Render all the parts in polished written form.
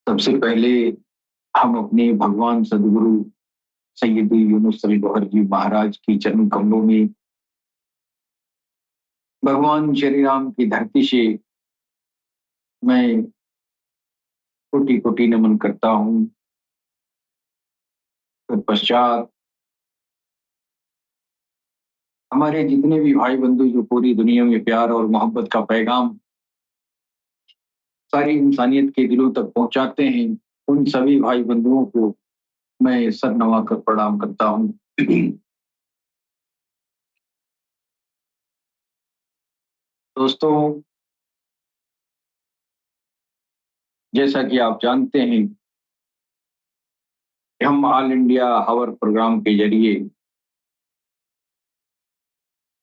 सबसे पहले हम अपने भगवान सदगुरु सैयदी यूनुस अली गौहर जी महाराज की चरण कमलों में भगवान श्री राम की धरती से मैं कोटि कोटि नमन करता हूँ। तत्पश्चात हमारे जितने भी भाई बंधु जो पूरी दुनिया में प्यार और मोहब्बत का पैगाम सारी इंसानियत के दिलों तक पहुंचाते हैं, उन सभी भाई बंधुओं को मैं सर नवा कर प्रणाम करता हूँ। दोस्तों, जैसा कि आप जानते हैं कि हम ऑल इंडिया हावर प्रोग्राम के जरिए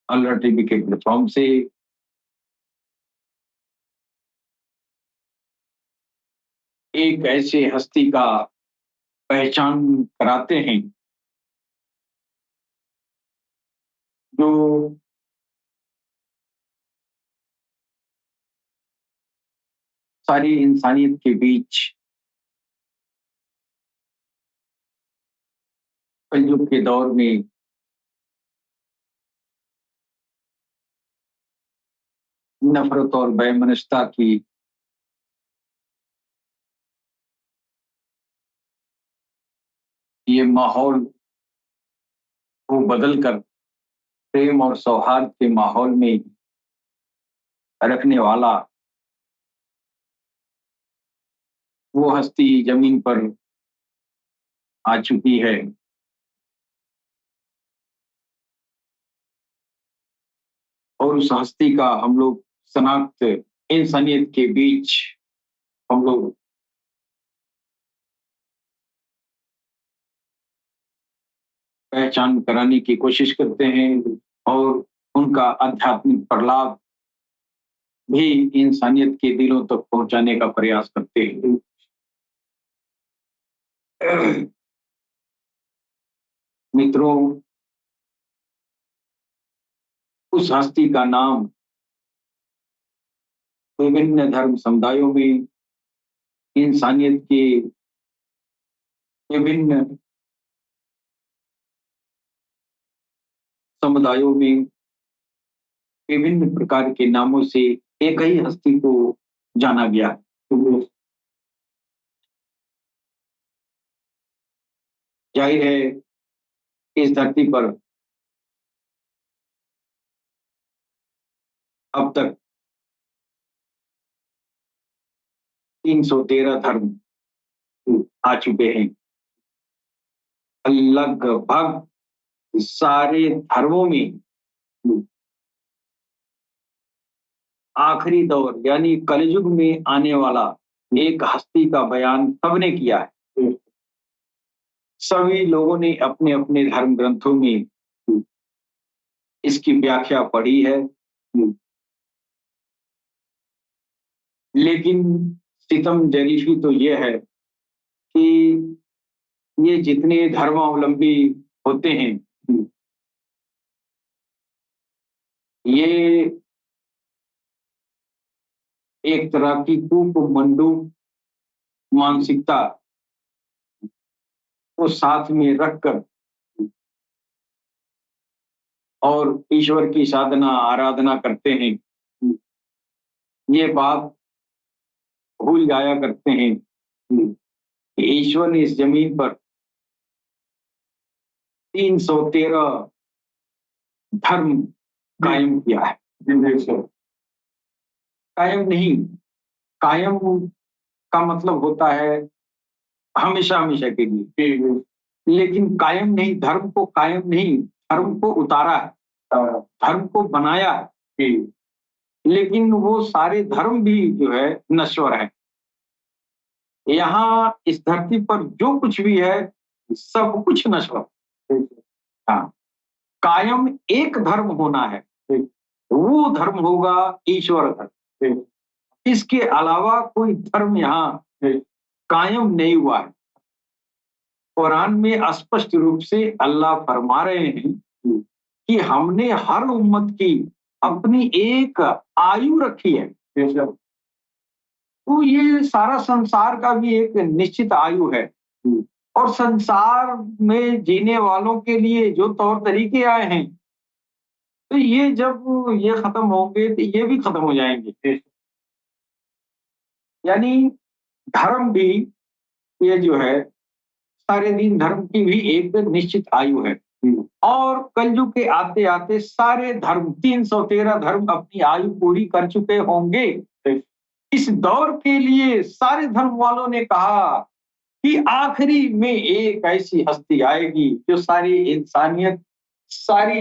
अल्लाह टीवी के प्लेटफॉर्म से एक ऐसे हस्ती का पहचान कराते हैं जो सारी इंसानियत के बीच कलयुग के दौर में नफरत और वैमनस्यता की ये माहौल को बदलकर प्रेम और सौहार्द के माहौल में रखने वाला वो हस्ती जमीन पर आ चुकी है। और उस हस्ती का हम लोग शनाख्त इंसानियत के बीच हम लोग पहचान कराने की कोशिश करते हैं और उनका आध्यात्मिक प्रलाप भी इंसानियत के दिलों तक पहुंचाने का प्रयास करते हैं। मित्रों, उस हस्ती का नाम विभिन्न धर्म समुदायों में इंसानियत के विभिन्न समुदायों में विभिन्न प्रकार के नामों से एक ही हस्ती को जाना गया। तो जाहिर है इस धरती पर अब तक 313 धर्म आ चुके हैं। लगभग सारे धर्मों में आखिरी दौर यानी कलयुग में आने वाला एक हस्ती का बयान सबने किया है। सभी लोगों ने अपने अपने धर्म ग्रंथों में इसकी व्याख्या पढ़ी है। लेकिन सितम जरीफी तो ये है कि ये जितने धर्मावलंबी होते हैं ये एक तरह की कूप मंडूक मानसिकता को साथ में रखकर और ईश्वर की साधना आराधना करते हैं। ये बात भूल जाया करते हैं कि ईश्वर ने इस जमीन पर 313 धर्म कायम किया है। कायम नहीं, कायम का मतलब होता है हमेशा हमेशा के लिए, लेकिन कायम नहीं, धर्म को कायम नहीं, धर्म को उतारा है, धर्म को बनाया है। लेकिन वो सारे धर्म भी जो है नश्वर है। यहाँ इस धरती पर जो कुछ भी है सब कुछ नश्वर। हाँ, कायम एक धर्म होना है, वो धर्म होगा ईश्वर धर्म। इसके अलावा कोई धर्म यहाँ कायम नहीं हुआ है। कुरान में स्पष्ट रूप से अल्लाह फरमा रहे हैं कि हमने हर उम्मत की अपनी एक आयु रखी है। तो ये सारा संसार का भी एक निश्चित आयु है। और संसार में जीने वालों के लिए जो तौर तरीके आए हैं, तो ये जब ये खत्म होंगे तो ये भी खत्म हो जाएंगे। यानी धर्म भी, ये जो है सारे दिन धर्म की भी एक निश्चित आयु है। और कलयुग के आते आते सारे धर्म 313 धर्म अपनी आयु पूरी कर चुके होंगे। इस दौर के लिए सारे धर्म वालों ने कहा कि आखिरी में एक ऐसी हस्ती आएगी जो सारी इंसानियत, सारी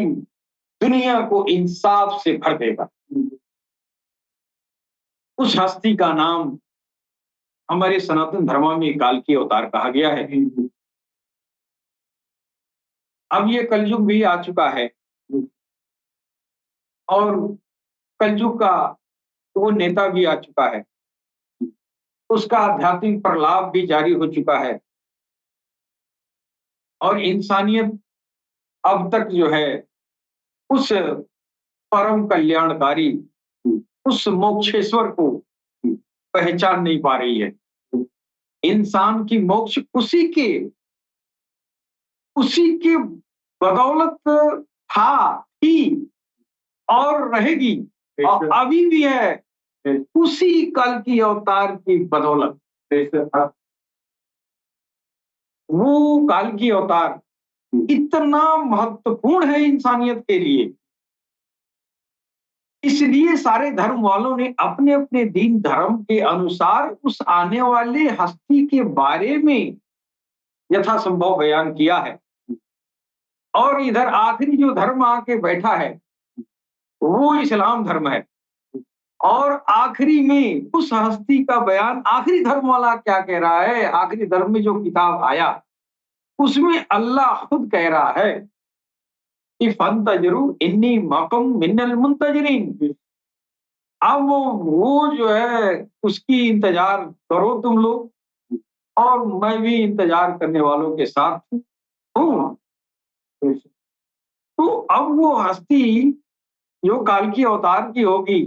दुनिया को इंसाफ से भर देगा। उस हस्ती का नाम हमारे सनातन धर्म में काल की अवतार कहा गया है। अब ये कलयुग भी आ चुका है और कलयुग का वो नेता भी आ चुका है। उसका आध्यात्मिक प्रलाप भी जारी हो चुका है और इंसानियत अब तक जो है उस परम कल्याणकारी, उस मोक्षेश्वर को पहचान नहीं पा रही है। इंसान की मोक्ष उसी के बदौलत थी और रहेगी और अभी भी है, उसी कल की अवतार की बदौलत। वो काल की अवतार इतना महत्वपूर्ण है इंसानियत के लिए, इसलिए सारे धर्म वालों ने अपने अपने दीन धर्म के अनुसार उस आने वाले हस्ती के बारे में यथासंभव बयान किया है। और इधर आखिरी जो धर्म आके बैठा है वो इस्लाम धर्म है। और आखिरी में उस हस्ती का बयान आखिरी धर्म वाला क्या कह रहा है, आखिरी धर्म में जो किताब आया उसमें अल्लाह खुद कह रहा है कि फंतजरू इन्नी मकम मिनल मुंतजरीन। अब वो जो है उसकी इंतजार करो तुम लोग और मैं भी इंतजार करने वालों के साथ हूँ। तो अब वो हस्ती जो काल की अवतार की होगी,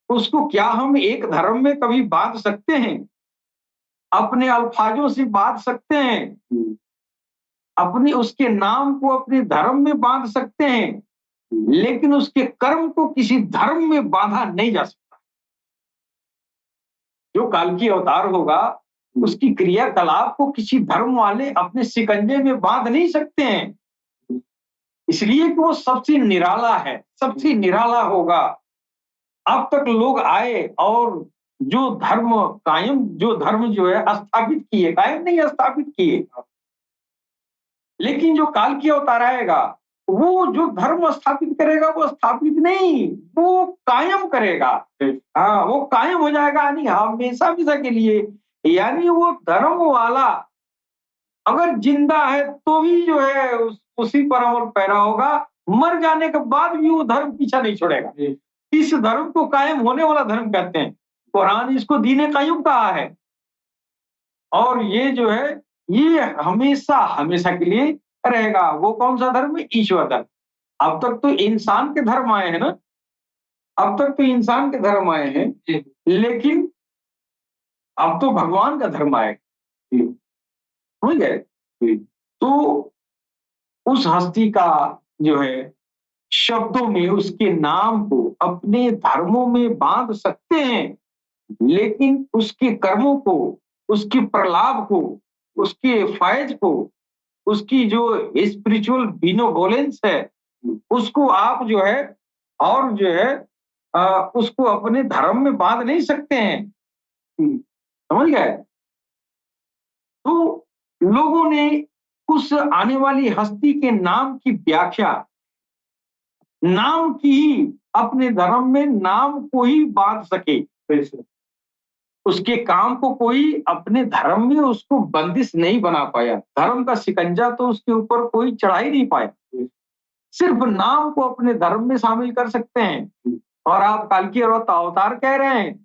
उसको क्या हम एक धर्म में कभी बांध सकते हैं? अपने अल्फाजों से बांध सकते हैं? अपने उसके नाम को अपने धर्म में बांध सकते हैं, लेकिन उसके कर्म को किसी धर्म में बांधा नहीं जा सकता। जो काल की अवतार होगा उसकी क्रियाकलाप को किसी धर्म वाले अपने शिकंजे में बांध नहीं सकते हैं, इसलिए कि वो सबसे निराला है, सबसे निराला होगा। अब तक लोग आए और जो धर्म जो है स्थापित किए, कायम नहीं स्थापित किए, लेकिन जो काल की अवतार आएगा वो जो धर्म स्थापित करेगा वो स्थापित नहीं, वो कायम करेगा। हाँ, वो कायम हो जाएगा, यानी हमेशा हमेशा के लिए। यानी वो धर्म वाला अगर जिंदा है तो भी जो है उसी पर अमल पैरा होगा, मर जाने के बाद भी वो धर्म पीछा नहीं छोड़ेगा। इस धर्म को कायम होने वाला धर्म कहते हैं। कुरान इसको दीने कायम कहा है। और ये जो है ये हमेशा हमेशा के लिए रहेगा। वो कौन सा धर्म है? ईश्वर धर्म। अब तक तो इंसान के धर्म आए हैं ना, अब तक तो इंसान के धर्म आए हैं, लेकिन अब तो भगवान का धर्म आएगा। समझ गए? तो उस हस्ती का जो है शब्दों में उसके नाम को अपने धर्मों में बांध सकते हैं, लेकिन उसके कर्मों को, उसके प्रलाप को, उसके फैज को, उसकी जो स्पिरिचुअल बिनोवोलेंस है उसको आप जो है और जो है उसको अपने धर्म में बांध नहीं सकते हैं। समझ गए? तो लोगों ने उस आने वाली हस्ती के नाम की व्याख्या नाम की अपने धर्म में नाम को ही बांध सके, उसके काम को कोई अपने धर्म में उसको बंदिश नहीं बना पाया। धर्म का शिकंजा तो उसके ऊपर कोई चढ़ा ही नहीं पाया, सिर्फ नाम को अपने धर्म में शामिल कर सकते हैं। और आप काल की अवतार कह रहे हैं,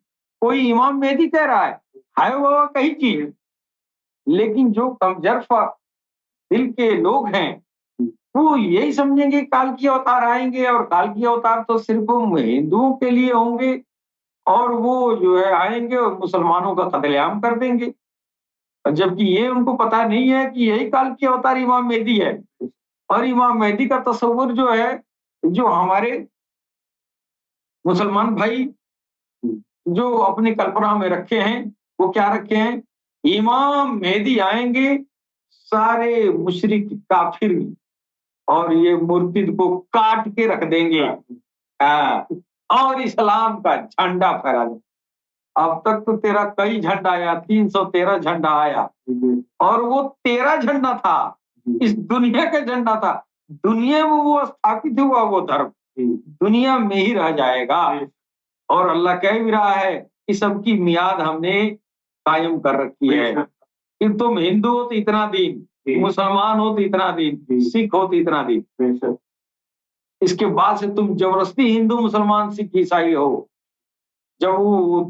कोई इमाम मेहदी कह रहा है वो कई चीज, लेकिन जो कमजोर दिल के लोग हैं वो यही समझेंगे काल की अवतार आएंगे और काल की अवतार तो सिर्फ हिंदुओं के लिए होंगे और वो जो है आएंगे और मुसलमानों का कत्लेआम कर देंगे। जबकि ये उनको पता नहीं है कि यही काल की अवतार इमाम मेहदी है। और इमाम मेहदी का तस्वुर जो है, जो हमारे मुसलमान भाई जो अपनी कल्पना में रखे हैं, वो क्या रखे हैं? इमाम मेहदी आएंगे, सारे मुशरिक काफिर और ये मुर्तिद को काट के रख देंगे। हाँ, और इस्लाम का झंडा फहरा देंगे। अब तक तो तेरा कई झंडा आया, 313 झंडा आया, और वो तेरा झंडा था, इस दुनिया का झंडा था। दुनिया में वो स्थापित हुआ वो धर्म दुनिया में ही रह जाएगा। और अल्लाह कह भी रहा है कि सबकी मियाद हमने कायम कर रखी है कि तुम हिंदू हो तो इतना दिन, मुसलमान हो तो इतना दिन, सिख हो तो इतना दिन। इसके बाद से तुम जबरदस्ती हिंदू, मुसलमान, सिख, ईसाई हो। जब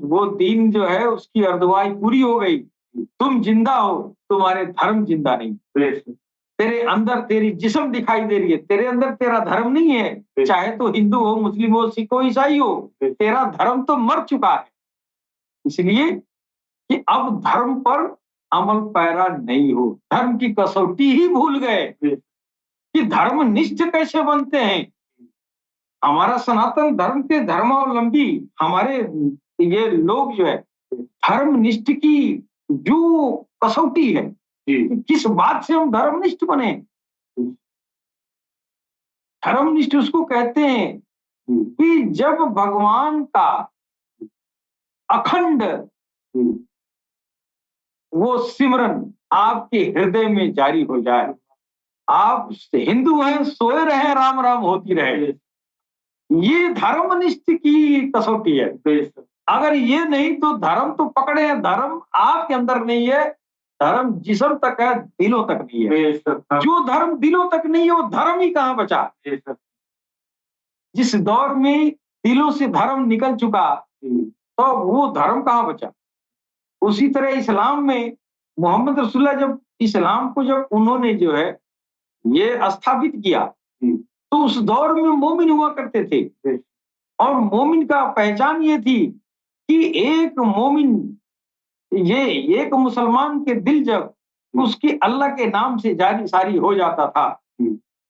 वो दीन जो है उसकी अर्दवाई पूरी हो गई, तुम जिंदा हो, तुम्हारे धर्म जिंदा नहीं। तेरे अंदर तेरी जिस्म दिखाई दे रही है, तेरे अंदर तेरा धर्म नहीं है। चाहे तो हिंदू हो, मुस्लिम हो, सिख हो, ईसाई हो, तेरा धर्म तो मर चुका है। इसलिए कि अब धर्म पर अमल पैरा नहीं हो, धर्म की कसौटी ही भूल गए कि धर्मनिष्ठ कैसे बनते हैं। हमारा सनातन धर्म के धर्मावलंबी हमारे ये लोग जो है, धर्मनिष्ठ की जो कसौटी है कि किस बात से हम धर्मनिष्ठ बने। धर्मनिष्ठ उसको कहते हैं कि जब भगवान का अखंड वो सिमरन आपके हृदय में जारी हो जाए। आप हिंदू हैं, सोए रहे, राम राम होती रहे। ये धर्मनिष्ठ की कसौटी है। अगर ये नहीं तो धर्म तो पकड़े हैं, धर्म आपके अंदर नहीं है, धर्म जिस्म तक है, दिलों तक नहीं है। जो धर्म दिलों तक नहीं है वो धर्म ही कहाँ बचा। जिस दौर में दिलों से धर्म निकल चुका तो वो धर्म कहाँ बचा। उसी तरह इस्लाम में मोहम्मद रसूलुल्लाह जब इस्लाम को जब उन्होंने जो है ये स्थापित किया तो उस दौर में मोमिन हुआ करते थे। और मोमिन का पहचान ये थी कि एक मोमिन, ये एक मुसलमान के दिल जब उसकी अल्लाह के नाम से जारी सारी हो जाता था,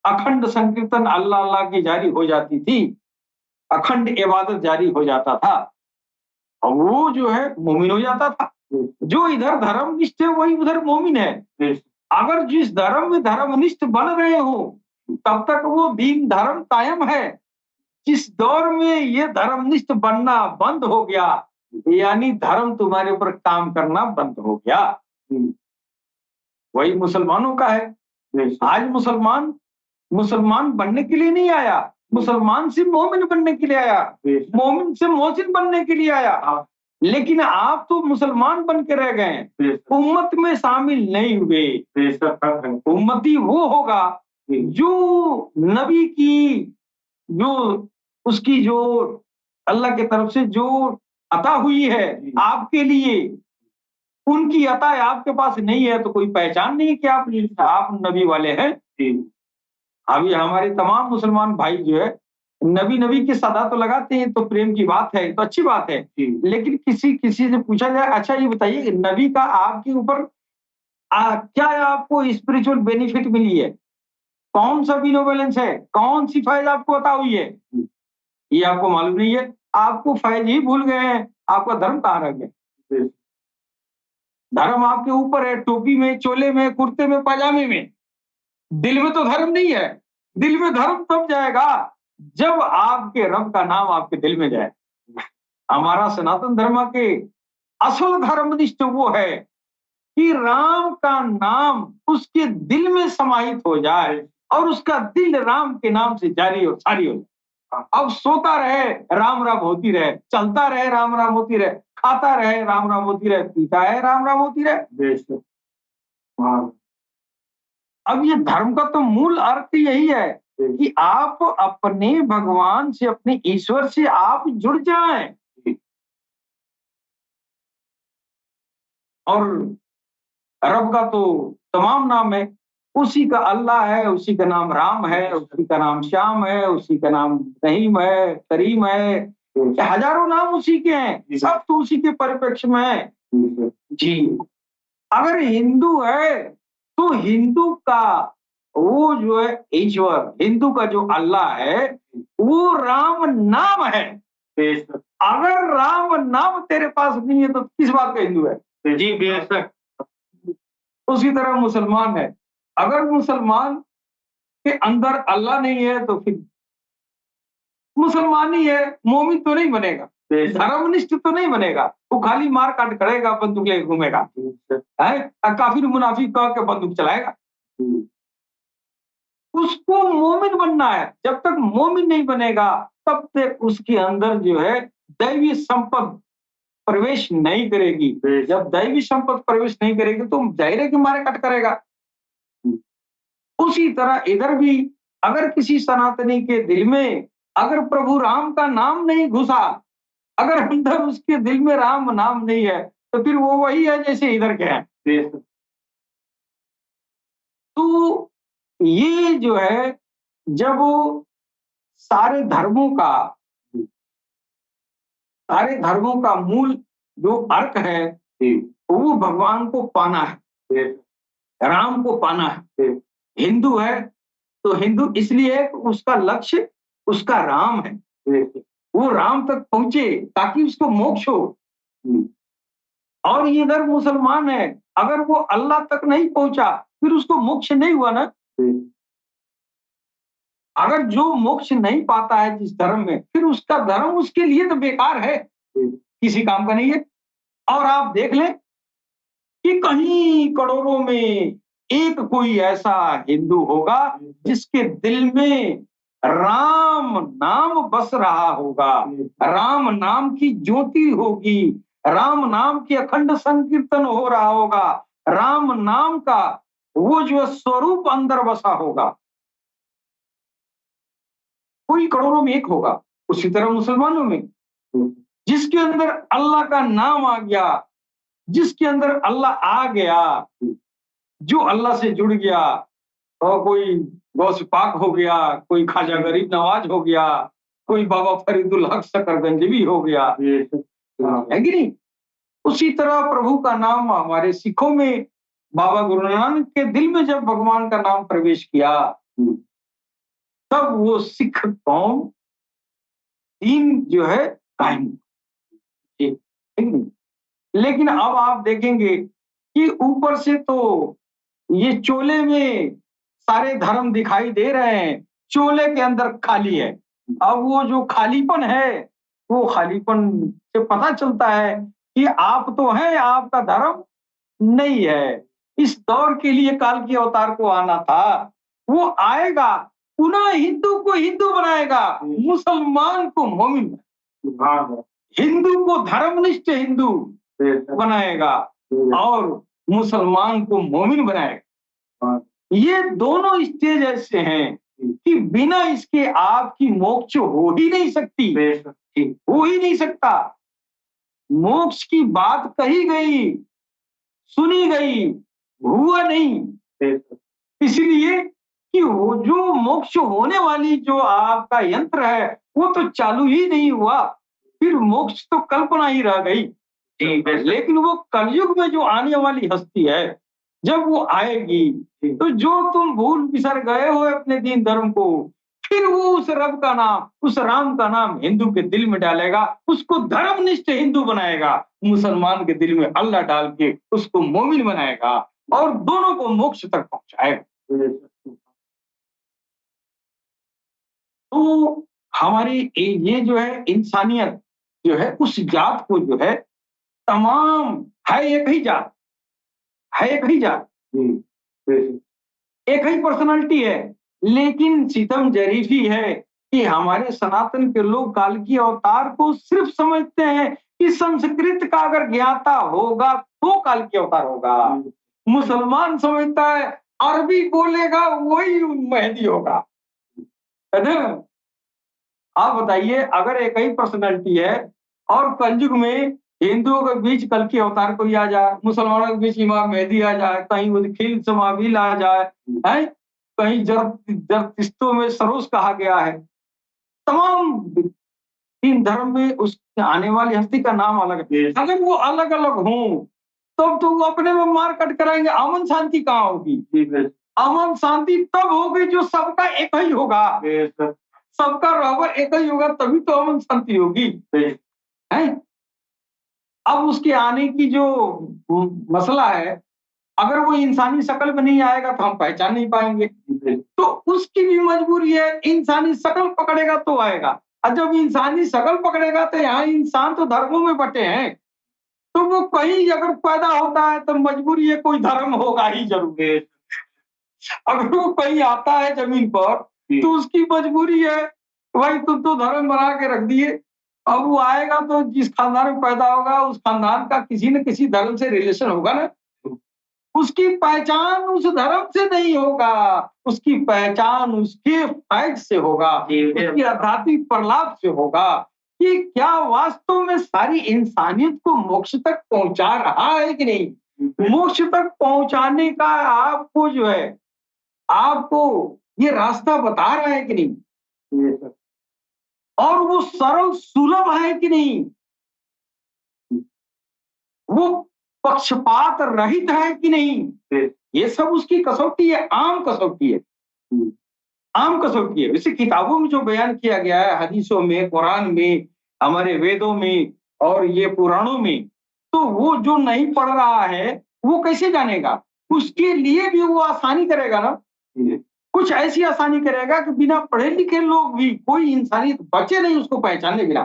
अखंड संकीर्तन अल्लाह अल्लाह की जारी हो जाती थी, अखंड इबादत जारी हो जाता था, और वो जो है मोमिन हो जाता था। जो इधर धर्मनिष्ठ है वही उधर मोमिन है। अगर जिस धर्म में धर्मनिष्ठ बन रहे हो तब तक वो दीन धर्म कायम है। जिस दौर में ये धर्मनिष्ठ बनना बंद हो गया, यानी धर्म तुम्हारे ऊपर काम करना बंद हो गया। वही मुसलमानों का है। आज मुसलमान बनने के लिए नहीं आया, मुसलमान से मोमिन बनने के लिए आया, मोमिन से मोहसिन बनने के लिए आया। लेकिन आप तो मुसलमान बन के रह गए, उम्मत में शामिल नहीं हुए। उम्मती वो होगा जो नबी की जो उसकी जो अल्लाह की तरफ से जो अता हुई है आपके लिए, उनकी अता आपके पास नहीं है तो कोई पहचान नहीं कि आप नबी वाले हैं। अभी हमारे तमाम मुसलमान भाई जो है नबी की सदा तो लगाते हैं, तो प्रेम की बात है, तो अच्छी बात है। लेकिन किसी से पूछा जाए, अच्छा ये बताइए नबी का आपके ऊपर क्या आपको स्पिरिचुअल बेनिफिट मिली है, कौन सा बिनोबेलेंस है, कौन सी फैज आपको अता हुई है, ये आपको मालूम नहीं है। आपको फैज ही भूल गए हैं, आपका धर्म कहाँ रह गया। धर्म आपके ऊपर है, टोपी में, चोले में, कुर्ते में, पाजामे में, दिल में तो धर्म नहीं है। दिल में धर्म तब जाएगा जब आपके रब का नाम आपके दिल में जाए। हमारा सनातन धर्म के असल धर्मनिष्ठ वो है कि राम का नाम उसके दिल में समाहित हो जाए और उसका दिल राम के नाम से जारी और सारी हो जाए। अब सोता रहे राम राम होती रहे, चलता रहे राम राम होती रहे, खाता रहे राम राम होती रहे, पीता है राम राम होती रहे। अब ये धर्म का तो मूल अर्थ यही है कि आप अपने भगवान से, अपने ईश्वर से आप जुड़ जाएं। और रब का तो तमाम नाम है, उसी का अल्लाह है, उसी का नाम राम है, उसी का नाम श्याम है, उसी का नाम रहीम है, करीम है, कि हजारों नाम उसी के हैं, सब तो उसी के परिप्रेक्ष्य में है। जी, अगर हिंदू है तो हिंदू का वो जो है ईश्वर, हिंदू का जो अल्लाह है वो राम नाम है। अगर राम नाम तेरे पास नहीं है तो किस बात का हिंदू है? जी बेशक। उसी तरह मुसलमान है, अगर मुसलमान के अंदर अल्लाह नहीं है तो फिर मुसलमान ही है, मोमिन तो नहीं बनेगा, धर्मनिष्ठ तो नहीं बनेगा, वो खाली मार काट करेगा, बंदूक लेके घूमेगा, काफिर मुनाफिक कह के बंदूक चलाएगा। उसको मोमिन बनना है, जब तक मोमिन नहीं बनेगा तब तक उसके अंदर जो है दैवी संपद प्रवेश नहीं करेगी। जब दैवी संपद प्रवेश नहीं करेगी तो दायरे के मारे कट करेगा। उसी तरह इधर भी अगर किसी सनातनी के दिल में अगर प्रभु राम का नाम नहीं घुसा, अगर अंदर उसके दिल में राम नाम नहीं है तो फिर वो वही है जैसे इधर के हैं। तो ये जो है जब सारे धर्मों का मूल जो अर्थ है वो भगवान को पाना है, राम को पाना है। हिंदू है तो हिंदू इसलिए उसका लक्ष्य उसका राम है, वो राम तक पहुंचे ताकि उसको मोक्ष हो। और ये इधर मुसलमान है, अगर वो अल्लाह तक नहीं पहुंचा फिर उसको मोक्ष नहीं हुआ ना। अगर जो मोक्ष नहीं पाता है जिस धर्म में, फिर उसका धर्म उसके लिए तो बेकार है, किसी काम का नहीं है। और आप देख लें कि कहीं करोड़ों में एक कोई ऐसा हिंदू होगा जिसके दिल में राम नाम बस रहा होगा, राम नाम की ज्योति होगी, राम नाम की अखंड संकीर्तन हो रहा होगा, राम नाम का वो जो स्वरूप अंदर बसा होगा, कोई करोड़ों में एक होगा। उसी तरह मुसलमानों में जिसके अंदर अल्लाह का नाम आ गया, जिसके अंदर अल्लाह आ गया, जो अल्लाह से जुड़ गया, और कोई गौस पाक हो गया, कोई ख्वाजा गरीब नवाज हो गया, कोई बाबा फरीदुल हक शकरगंजवी हो गया, है कि नहीं? उसी तरह प्रभु का नाम हमारे सिखों में बाबा गुरु नानक के दिल में जब भगवान का नाम प्रवेश किया तब वो सिख कौम दीन जो है कायम। लेकिन अब आप देखेंगे कि ऊपर से तो ये चोले में सारे धर्म दिखाई दे रहे हैं, चोले के अंदर खाली है। अब वो जो खालीपन है वो खालीपन से पता चलता है कि आप तो हैं, आपका धर्म नहीं है। इस दौर के लिए काल के अवतार को आना था, वो आएगा पुनः हिंदू को हिंदू बनाएगा, मुसलमान को मोमिन, हिंदू को धर्मनिष्ठ हिंदू बनाएगा और मुसलमान को मोमिन बनाएगा। ये दोनों स्टेज ऐसे हैं कि बिना इसके आपकी मोक्ष हो ही नहीं सकती, हो ही नहीं सकता। मोक्ष की बात कही गई, सुनी गई, हुआ नहीं। इसलिए कि वो जो मोक्ष होने वाली जो आपका यंत्र है वो तो चालू ही नहीं हुआ, फिर मोक्ष तो कल्पना ही रह गई। लेकिन वो कलयुग में जो आने वाली हस्ती है जब वो आएगी तो जो तुम भूल बिसर गए हो अपने दीन धर्म को, फिर वो उस रब का नाम, उस राम का नाम हिंदू के दिल में डालेगा, उसको धर्मनिष्ठ हिंदू बनाएगा, मुसलमान के दिल में अल्लाह डाल के उसको मोमिन बनाएगा और दोनों को मोक्ष तक पहुंचाएगा। तो हमारी ये जो है इंसानियत जो है उस जात को जो है तमाम है एक ही जात, है एक ही जात, एक ही पर्सनालिटी है, लेकिन सितम जरीफी है कि हमारे सनातन के लोग काल की अवतार को सिर्फ समझते हैं कि संस्कृत का अगर ज्ञाता होगा तो काल की अवतार होगा। मुसलमान समझता है अरबी बोलेगा वही मेहदी होगा, है ना? आप बताइए अगर एक ही पर्सनैलिटी है और कलयुग में हिंदुओं के बीच कल के अवतार कोई आ जाए, मुसलमानों के बीच इमाम मेहदी आ जाए, कहीं खिल समाबिल आ जाए, है कहीं जरतिस्तों में सरोज कहा गया है, तमाम इन धर्म में उस आने वाली हस्ती का नाम अलग है। अगर वो अलग अलग हों तब तो वो अपने में मार कट कराएंगे, अमन शांति कहाँ होगी? अमन शांति तब होगी जो सबका एक ही होगा, सबका रहबर एक ही होगा, तभी तो अमन शांति होगी है। अब उसके आने की जो मसला है, अगर वो इंसानी शक्ल में नहीं आएगा तो हम पहचान नहीं पाएंगे, तो उसकी भी मजबूरी है, इंसानी शक्ल पकड़ेगा तो आएगा। और जब इंसानी शक्ल पकड़ेगा तो यहाँ इंसान तो धर्मों में बटे हैं, तो वो कहीं अगर पैदा होता है तो मजबूरी है कोई धर्म होगा ही जरूर। अगर वो कहीं आता है जमीन पर तो उसकी मजबूरी है, भाई तुम तो धर्म बना के रख दिए। अब वो आएगा तो जिस खानदान में पैदा होगा उस खानदान का किसी न किसी धर्म से रिलेशन होगा ना, उसकी पहचान उस धर्म से नहीं होगा, उसकी पहचान उसके फैक्ट से होगा, उसकी आध्यात्मिक प्रलाप से होगा कि क्या वास्तव में सारी इंसानियत को मोक्ष तक पहुंचा रहा है कि नहीं। मोक्ष तक पहुंचाने का आपको जो है, आपको ये रास्ता बता रहा है कि नहीं, और वो सरल सुलभ है कि नहीं, वो पक्षपात रहित है कि नहीं, ये सब उसकी कसौटी है, आम कसौटी है, आम कसौटी है। वैसे किताबों में जो बयान किया गया है, हदीसों में, कुरान में, हमारे वेदों में और ये पुराणों में, तो वो जो नहीं पढ़ रहा है वो कैसे जानेगा? उसके लिए भी वो आसानी करेगा ना, कुछ ऐसी आसानी करेगा कि बिना पढ़े लिखे लोग भी, कोई इंसानियत बचे नहीं उसको पहचानने बिना।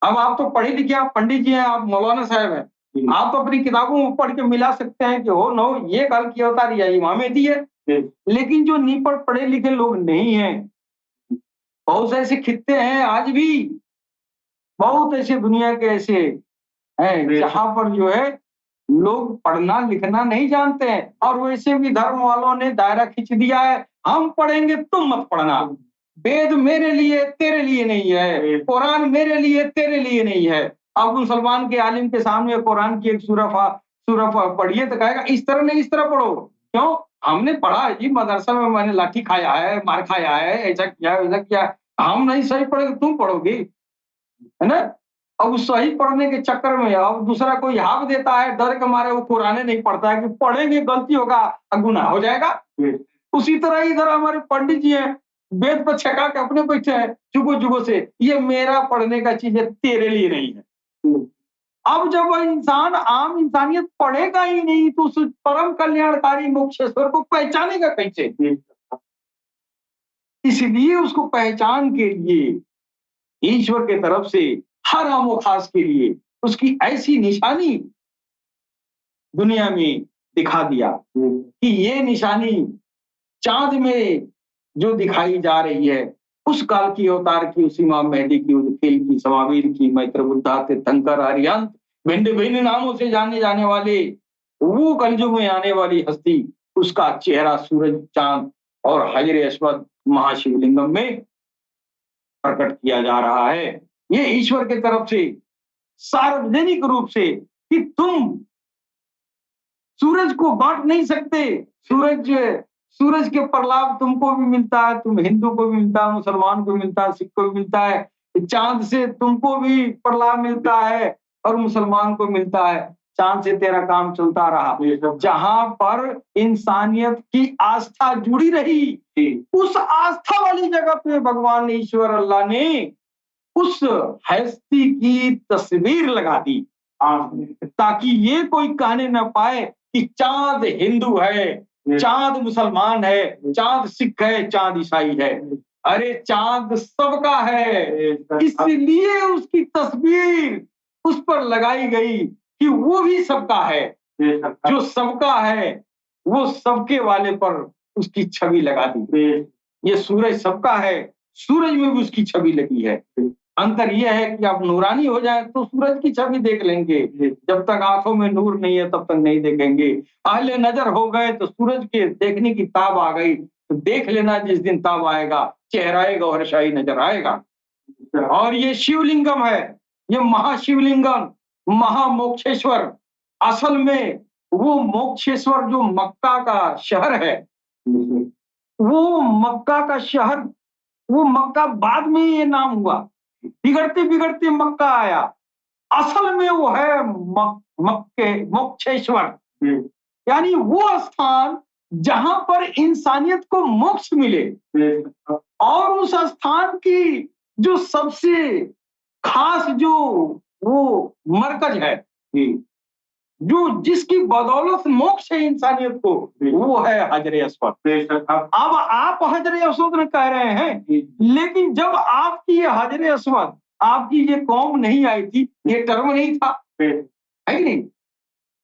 अब आप तो पढ़े लिखे, आप पंडित जी हैं, आप मौलाना साहब हैं, आप तो अपनी किताबों में पढ़ के मिला सकते हैं कि हो न हो ये कल की अवतार या इमाम मेहदी है, लेकिन जो नहीं पढ़े लिखे लोग नहीं हैं, बहुत ऐसे खित्ते हैं आज भी, बहुत ऐसे दुनिया के ऐसे हैं जहां पर जो है लोग पढ़ना लिखना नहीं जानते हैं, और वैसे भी धर्म वालों ने दायरा खींच दिया है, हम पढ़ेंगे तुम मत पढ़ना, वेद मेरे लिए तेरे लिए नहीं है, कुरान मेरे लिए तेरे लिए नहीं है। अब मुसलमान के आलिम के सामने कुरान की एक सूरह पढ़िए तो कहेगा इस तरह नहीं, इस तरह पढ़ो। क्यों? हमने पढ़ा है जी, मदरसा में मैंने लाठी खाया है, मार खाया है, ऐसा किया वैसा किया, हम नहीं सही पढ़े तो तुम पढ़ोगे, है ना। अब उस सही पढ़ने के चक्कर में अब दूसरा कोई हाक देता है, डर के मारे वो कुराने नहीं पढ़ता है कि पढ़ेंगे गलती होगा, गुनाह हो जाएगा। उसी तरह इधर हमारे पंडित जी हैं, वेद पर छका के अपने बैठे हैं जुगो जुगो से, ये मेरा पढ़ने का चीज है, तेरे लिए नहीं है। अब जब वह इंसान, आम इंसानियत पढ़ेगा ही नहीं तो उस परम कल्याणकारी मोक्षेश्वर को पहचानेगा कैसे? इसलिए उसको पहचान के लिए ईश्वर के तरफ से हर आमो खास के लिए उसकी ऐसी निशानी दुनिया में दिखा दिया कि ये निशानी चांद में जो दिखाई जा रही है, उस काल की अवतार की, उस इमाम मेहदी की, उदखिल की, समावीर की, मैत्र बुद्धा, तीर्थंकर, आर्यंत, भिन्न भिन्न नामों से जाने जाने वाले वो कलयुग में आने वाली हस्ती, उसका चेहरा सूरज, चांद और हजर अस्वद महाशिवलिंगम में प्रकट किया जा रहा है। ये ईश्वर के तरफ से सार्वजनिक रूप से कि तुम सूरज को बांट नहीं सकते, सूरज के प्रलाप तुमको भी मिलता है, तुम हिंदू को भी मिलता है, मुसलमान को भी मिलता है, सिख को भी मिलता है, चांद से तुमको भी प्रलाप मिलता है और मुसलमान को मिलता है, चांद से तेरा काम चलता रहा। जहां पर इंसानियत की आस्था जुड़ी रही, उस आस्था वाली जगह पे भगवान ईश्वर अल्लाह ने उस हस्ती की तस्वीर लगा दी, ताकि ये कोई कहने न पाए कि चांद हिंदू है, चांद मुसलमान है, चांद सिख है, चांद ईसाई है। अरे चांद सबका है, इसलिए उसकी तस्वीर उस पर लगाई गई कि वो भी सबका है, जो सबका है वो सबके वाले पर उसकी छवि लगा दी। ये सूरज सबका है, सूरज में भी उसकी छवि लगी है। अंतर यह है कि आप नूरानी हो जाए तो सूरज की छवि देख लेंगे, जब तक आंखों में नूर नहीं है तब तक नहीं देखेंगे। अहले नजर हो गए तो सूरज के देखने की ताब आ गई, तो देख लेना जिस दिन ताब आएगा, चेहराए गौहरशाही नजर आएगा। और ये शिवलिंगम है, ये महाशिवलिंगम, महामोक्षेश्वर, असल में वो मोक्षेश्वर जो मक्का का शहर है, वो मक्का का शहर, वो मक्का बाद में ये नाम हुआ, बिगड़ते बिगड़ते मक्का आया। असल में वो है मक्के मोक्षेश्वर, यानी वो स्थान जहां पर इंसानियत को मोक्ष मिले। और उस स्थान की जो सबसे खास जो वो मरकज है, जो जिसकी बदौलत मोक्ष है इंसानियत को, वो है हजर अस्वद। अब आप हजर अस्वद कह रहे हैं, लेकिन जब आपकी ये हजर अस्वद, आपकी ये कौम नहीं आई थी, ये टर्म नहीं था, है कि नहीं?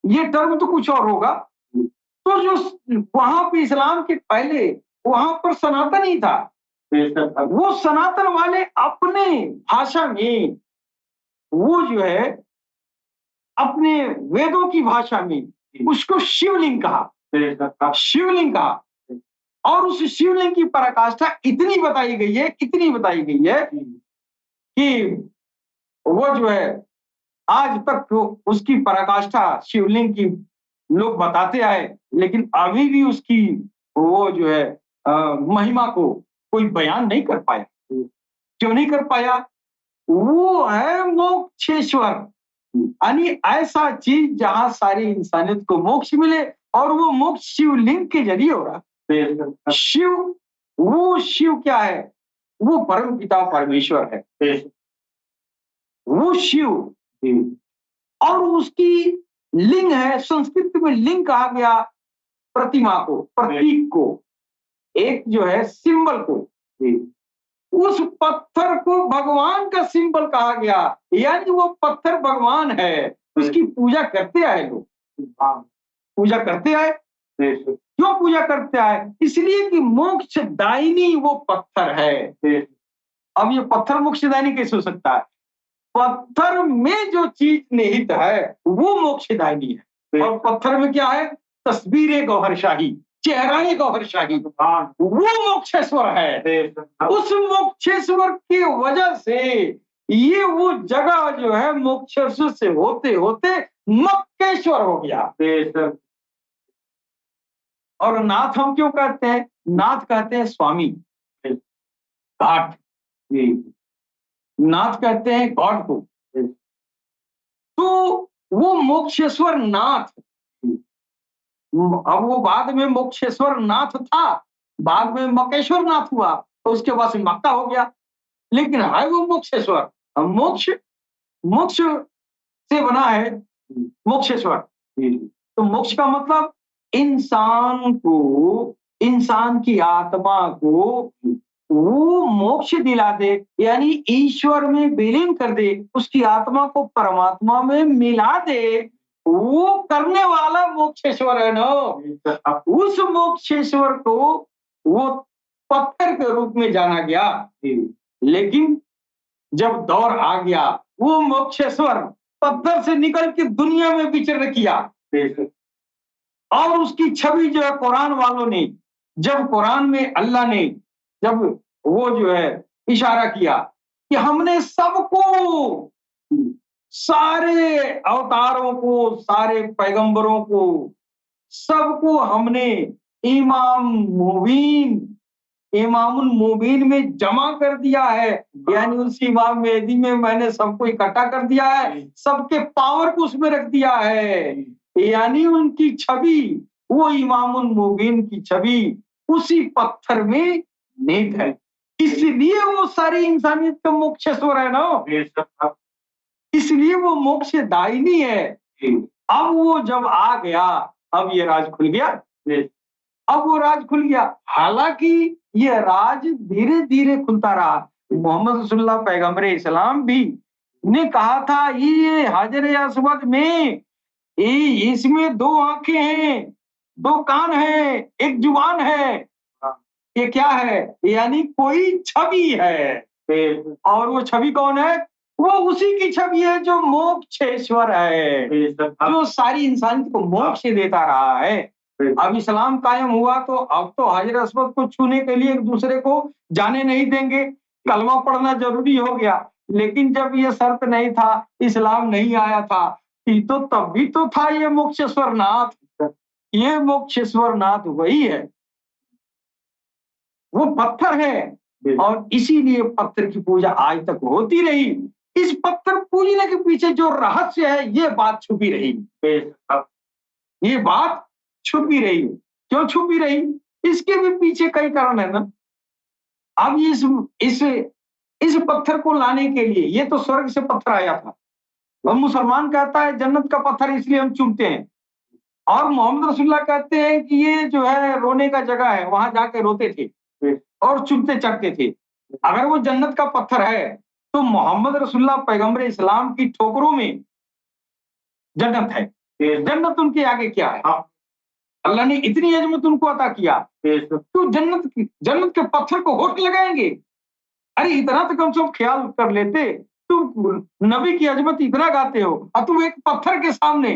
ये टर्म तो कुछ और होगा। तो जो वहां पे इस्लाम के पहले वहां पर सनातन ही था, वो सनातन वाले अपने भाषा में, वो जो है अपने वेदों की भाषा में उसको शिवलिंग कहा, शिवलिंग कहा। और उस शिवलिंग की पराकाष्ठा इतनी बताई गई है, इतनी बताई गई है कि वो जो है आज तक उसकी पराकाष्ठा शिवलिंग की लोग बताते आए, लेकिन अभी भी उसकी वो जो है महिमा को कोई बयान नहीं कर पाया। क्यों नहीं कर पाया? वो है मोक्षेश्वर, यानी ऐसा चीज जहां सारी इंसानियत को मोक्ष मिले, और वो मोक्ष शिवलिंग के जरिए हो रहा। शिव, वो शिव क्या है? वो परम पिता परमेश्वर है, वो शिव। और उसकी लिंग है, संस्कृत में लिंग कहा गया प्रतिमा को, प्रतीक को, एक जो है सिंबल को। उस पत्थर को भगवान का सिंबल कहा गया, यानी वो पत्थर भगवान है। उसकी पूजा करते आए लोग, पूजा करते आए। क्यों पूजा करते आए? इसलिए कि मोक्षदायिनी वो पत्थर है। अब ये पत्थर मोक्षदायिनी कैसे हो सकता है? पत्थर में जो चीज निहित है वो मोक्षदायिनी है। और पत्थर में क्या है? तस्वीर गौहरशाही, चेहरा गौहरशाही, वो मोक्षेश्वर है। उस मोक्षेश्वर की वजह से ये वो जगह जो है मोक्षेश्वर से होते होते मक्केश्वर हो गया। और नाथ हम क्यों कहते हैं? नाथ कहते हैं स्वामी, घाट, नाथ कहते हैं गॉड को। तो वो मोक्षेश्वर नाथ, अब वो बाद में मोक्षेश्वर नाथ था, बाद में मक्केश्वर नाथ हुआ, तो उसके बाद से मक्का हो गया, लेकिन है वो मोक्षेश्वर। मोक्ष, मोक्ष से बना है मोक्षेश्वर। तो मोक्ष का मतलब इंसान को, इंसान की आत्मा को वो मोक्ष दिला दे, यानी ईश्वर में विलीन कर दे, उसकी आत्मा को परमात्मा में मिला दे, वो करने वाला मोक्षेश्वर है ना। उस मोक्षेश्वर को वो पत्थर के रूप में जाना गया, लेकिन जब दौर आ गया, वो मोक्षेश्वर पत्थर से निकल के दुनिया में विचरण किया। और उसकी छवि जो है कुरान वालों ने, जब कुरान में अल्लाह ने जब वो जो है इशारा किया कि हमने सबको, सारे अवतारों को, सारे पैगंबरों को, सबको हमने इमामुल मुबीन में जमा कर दिया है, यानी उस इमाम मेहदी में मैंने सबको इकट्ठा कर दिया है, सबके पावर को उसमें रख दिया है, यानी उनकी छवि, वो इमामुल मुबीन की छवि उसी पत्थर में निहित है। इसलिए वो सारी इंसानियत का मोक्षेश्वर है ना, इसलिए वो मोक्षदायिनी है। अब वो जब आ गया, अब ये राज खुल गया, अब वो राज खुल गया। हालांकि ये राज धीरे धीरे खुलता रहा। मोहम्मद रसूलुल्लाह पैगंबर इस्लाम भी ने कहा था, ये हाजर अस्वद में इसमें 2 आंखें हैं, 2 कान हैं, एक जुबान है, ये क्या है? यानी कोई छवि है। और वो छवि कौन है? वो उसी की छवि है जो मोक्षेश्वर है, जो सारी इंसानियत को मोक्ष देता रहा है। अब इस्लाम कायम हुआ तो अब तो हाजर अस्वद को छूने के लिए एक दूसरे को जाने नहीं देंगे, कलमा पढ़ना जरूरी हो गया। लेकिन जब ये शर्त नहीं था, इस्लाम नहीं आया था, तो तब भी तो था ये मोक्षेश्वर नाथ। ये मोक्षेश्वर नाथ वही है, वो पत्थर है और इसीलिए पत्थर की पूजा आज तक होती रही। इस पत्थर पूजने के पीछे जो रहस्य है, ये बात छुपी रही। ये बात छुपी रही। क्यों छुपी रही? इसके भी पीछे कई कारण है ना। अब इस पत्थर को लाने के लिए, ये तो स्वर्ग से पत्थर आया था। वह मुसलमान कहता है जन्नत का पत्थर इसलिए हम चूमते हैं, और मोहम्मद रसूलुल्लाह कहते हैं कि ये जो है रोने का जगह है, वहां जाके रोते थे और चुपते चढ़ते थे। अगर वो जन्नत का पत्थर है तो मोहम्मद रसूलुल्लाह पैगंबर इस्लाम की ठोकरों में जन्नत है। जन्नत उनके आगे क्या है? अल्लाह ने इतनी अजमत उनको अता किया तो जन्नत के पत्थर को होठ लगाएंगे? अरे इतना तो कम से कम ख्याल कर लेते। तुम नबी की अजमत इतना गाते हो और तुम एक पत्थर के सामने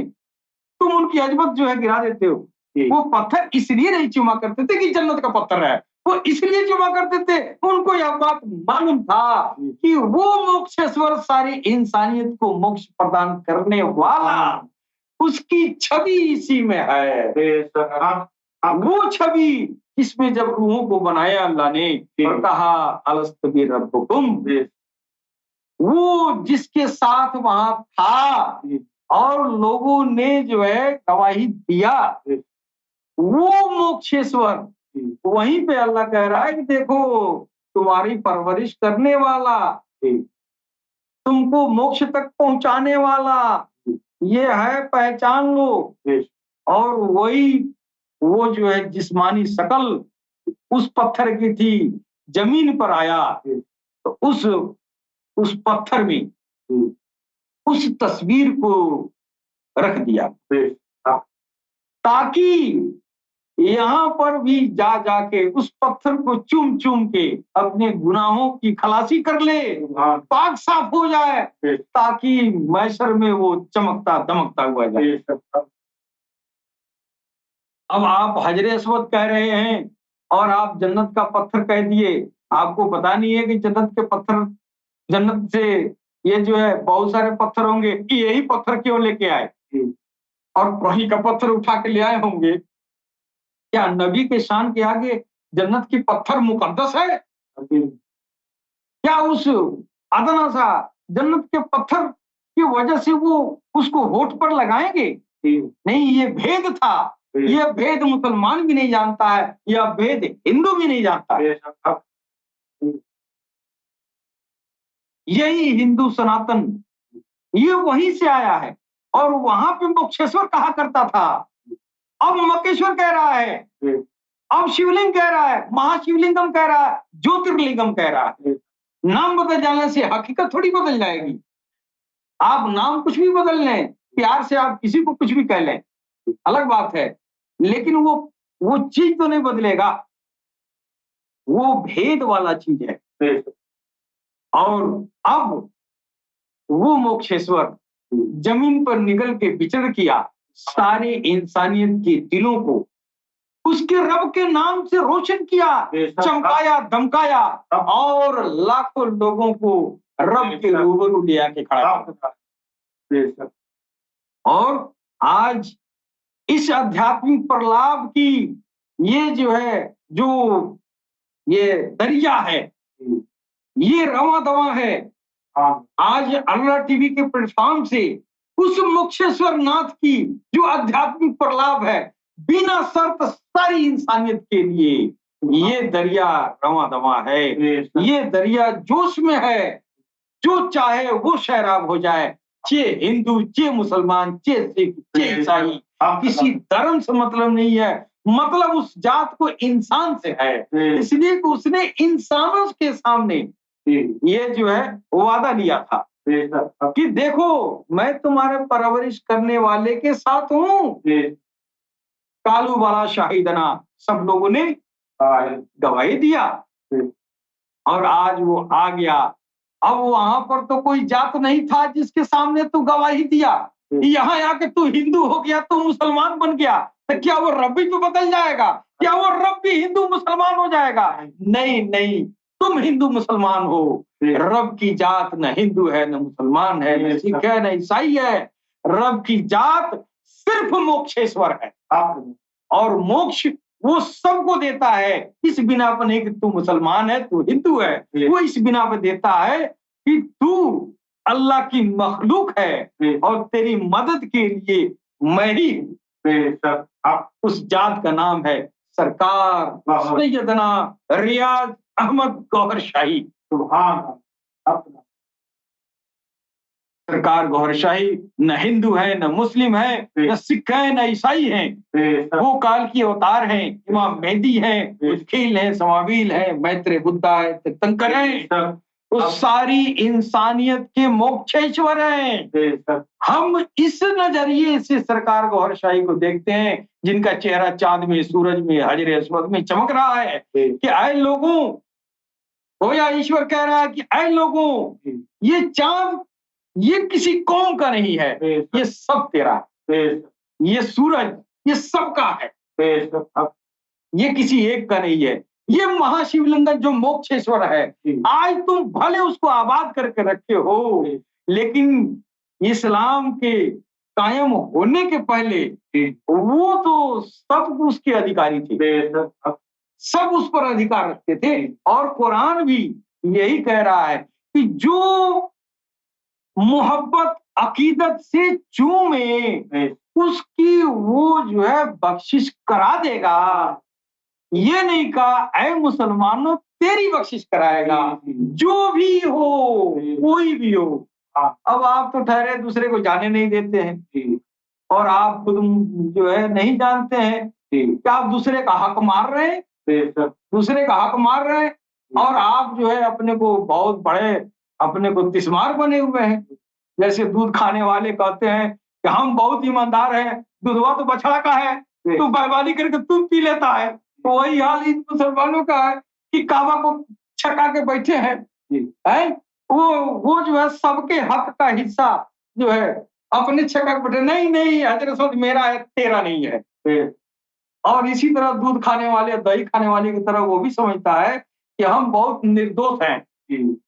तुम उनकी अजमत जो है गिरा देते हो। वो पत्थर इसलिए नहीं चुमा करते थे कि जन्नत का पत्थर है, वो इसलिए चुमा करते थे, उनको यह बात मालूम था कि वो मोक्षेश्वर सारी इंसानियत को मोक्ष प्रदान करने वाला, उसकी छवि इसी में है। वो छवि इसमें जब रूहों को बनाया अल्लाह ने और कहा अलस्तु बि रब्बुकुम, वो जिसके साथ वहां था और लोगों ने जो है गवाही दिया, वो मोक्षेश्वर। वहीं पे अल्लाह कह रहा है कि देखो तुम्हारी परवरिश करने वाला, तुमको मोक्ष तक पहुंचाने वाला ये है, पहचान लो। और वही वो जो है जिस्मानी शकल उस पत्थर की थी, जमीन पर आया तो उस पत्थर में उस तस्वीर को रख दिया ताकि यहाँ पर भी जा जाके उस पत्थर को चूम चूम के अपने गुनाहों की खलासी कर ले, पाक साफ हो जाए, ताकि मैशर में वो चमकता दमकता हुआ जाए। अब आप हजरे अस्वद कह रहे हैं और आप जन्नत का पत्थर कह दिए। आपको पता नहीं है कि जन्नत से ये जो है बहुत सारे पत्थर होंगे कि यही पत्थर क्यों लेके आए और वही का पत्थर उठा के ले आए होंगे? क्या नबी के शान के आगे जन्नत की पत्थर मुकद्दस है? क्या उस अदना सा जन्नत के पत्थर की वजह से वो उसको होठ पर लगाएंगे? नहीं, ये भेद था। यह भेद मुसलमान भी नहीं जानता है, यह भेद हिंदू भी नहीं जानता है। यही हिंदू सनातन ये वहीं से आया है और वहां पे मोक्षेश्वर कहा करता था, अब मकेश्वर कह रहा है, अब शिवलिंग कह रहा है, महाशिवलिंगम कह रहा है, ज्योतिर्लिंगम कह रहा है। नाम बदल जाने से हकीकत थोड़ी बदल जाएगी। आप नाम कुछ भी बदल लें, प्यार से आप किसी को कुछ भी कह लें, अलग बात है, लेकिन वो चीज तो नहीं बदलेगा। वो भेद वाला चीज है। और अब वो मोक्षेश्वर जमीन पर निकल के विचरण किया, सारे इंसानियत के दिलों को उसके रब के नाम से रोशन किया, चमकाया धमकाया और लाखों लोगों को रब के रूबरू ले आके खड़ा किया। और आज इस आध्यात्मिक प्रलाप की ये जो है, जो ये दरिया है, ये रवा दवा है। आज अल्लाह टीवी के प्लेटफॉर्म से उस मोक्षेश्वर नाथ की जो आध्यात्मिक प्रलाप है, बिना शर्त सारी इंसानियत के लिए ये दरिया रवा दवा है। ये दरिया जोश में है, जो चाहे वो शराब हो जाए, चे हिंदू, चे मुसलमान, चे सिख, चे ईसाई, किसी धर्म से मतलब नहीं है। मतलब उस जात को इंसान से है, इसलिए कि उसने इंसानों के सामने ये जो है वादा लिया था कि देखो मैं तुम्हारे परवरिश करने वाले के साथ हूँ। कालू वाला शाहिदना सब लोगों ने गवाही दिया और आज वो आ गया। अब वहां पर तो कोई जात नहीं था जिसके सामने तू गवाही दिया, यहाँ आके तू हिंदू हो गया, तू मुसलमान बन गया, तो क्या वो रब भी तो बदल जाएगा? क्या वो रब भी हिंदू मुसलमान हो जाएगा? नहीं नहीं, तुम हिंदू मुसलमान हो। रब की जात न हिंदू है, न मुसलमान है, न सिख है, न ईसाई है। रब की जात सिर्फ मोक्षेश्वर है और मोक्ष वो सबको देता है, इस बिना पर नहीं कि तू मुसलमान है, तू हिंदू है, वो इस बिना पर देता है कि तू अल्लाह की मखलूक है और तेरी मदद के लिए मैं ही हूं। उस जात का नाम है सरकार सैयदना रियाज अहमद गौहर शाही। सुभान अल्लाह। सरकार गौहर शाही न हिंदू है, न मुस्लिम है, न सिख है, न ईसाई है, वो काल की अवतार हैं, इमाम मेहदी है, उस्कील है, समावील है, मैत्रेय बुद्धा है, तीर्थंकर है, उस सारी इंसानियत के मोक्षेश्वर हैं। हम इस नजरिए से सरकार गौहर शाही को देखते हैं, जिनका चेहरा चांद में, सूरज में, हजर अस्वद में चमक रहा है कि आए लोगों, गोया ईश्वर कह रहा है कि आए लोगों, ये चांद ये किसी कौम का नहीं है, ये सब तेरा है। ये सूरज ये सबका है, ये किसी एक का नहीं है। ये महाशिवलिंगम जो मोक्षेश्वर है, आज तुम भले उसको आबाद करके रखे हो, लेकिन इस्लाम के कायम होने के पहले वो तो सब उसके अधिकारी थे, सब उस पर अधिकार रखते थे। और कुरान भी यही कह रहा है कि जो मोहब्बत अकीदत से चूमे उसकी वो जो है बख्शिश करा देगा। ये नहीं कहा ऐ मुसलमानों तेरी बख्शिश कराएगा, जो भी हो, कोई भी हो। अब आप तो ठहरे दूसरे को जाने नहीं देते हैं और आप खुद जो है नहीं जानते हैं कि आप दूसरे का हक मार रहे हैं, दूसरे का हक मार रहे हैं और आप जो है अपने को बहुत बड़े, अपने को तिस्मार बने हुए हैं। जैसे दूध खाने वाले कहते हैं कि हम बहुत ईमानदार हैं, दूधवा तो बछड़ा का है, तो बेईमानी करके तुम पी लेता है। तो वही हाल इन मुसलमानों का है कि काबा को छका के बैठे हैं, है? वो जो है सबके हक का हिस्सा जो है अपने छका के बैठे, नहीं नहीं हजरत मेरा है तेरा नहीं है। और इसी तरह दूध खाने वाले, दही खाने वाले की तरह वो भी समझता है कि हम बहुत निर्दोष हैं।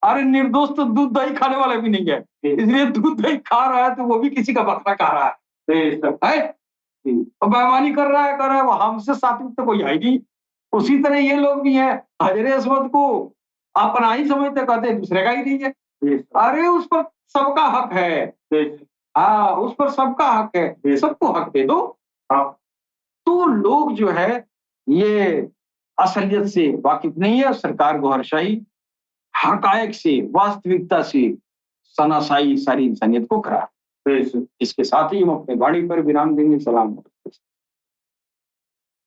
अरे निर्दोष तो दूध दही खाने वाला भी नहीं है, इसलिए दूध दही खा रहा है तो वो भी किसी का बकरा खा रहा है, और बेईमानी कर रहा है, वो हमसे सात्विक तो कोई है नहीं। उसी तरह ये लोग भी हैं, हजरे अस्वद को अपना ही समझते, कहते हैं दूसरे का ही नहीं है। अरे उस पर सबका हक है, हाँ उस पर सबका हक है, सबको हक दे दो। तो लोग जो है ये असलियत से वाकिफ नहीं है। सरकार गौहर शाही हकायक से, वास्तविकता से सनासाई सारी इंसानियत को करा। इसके साथ ही हम अपने वाणी पर विराम देंगे। सलाम।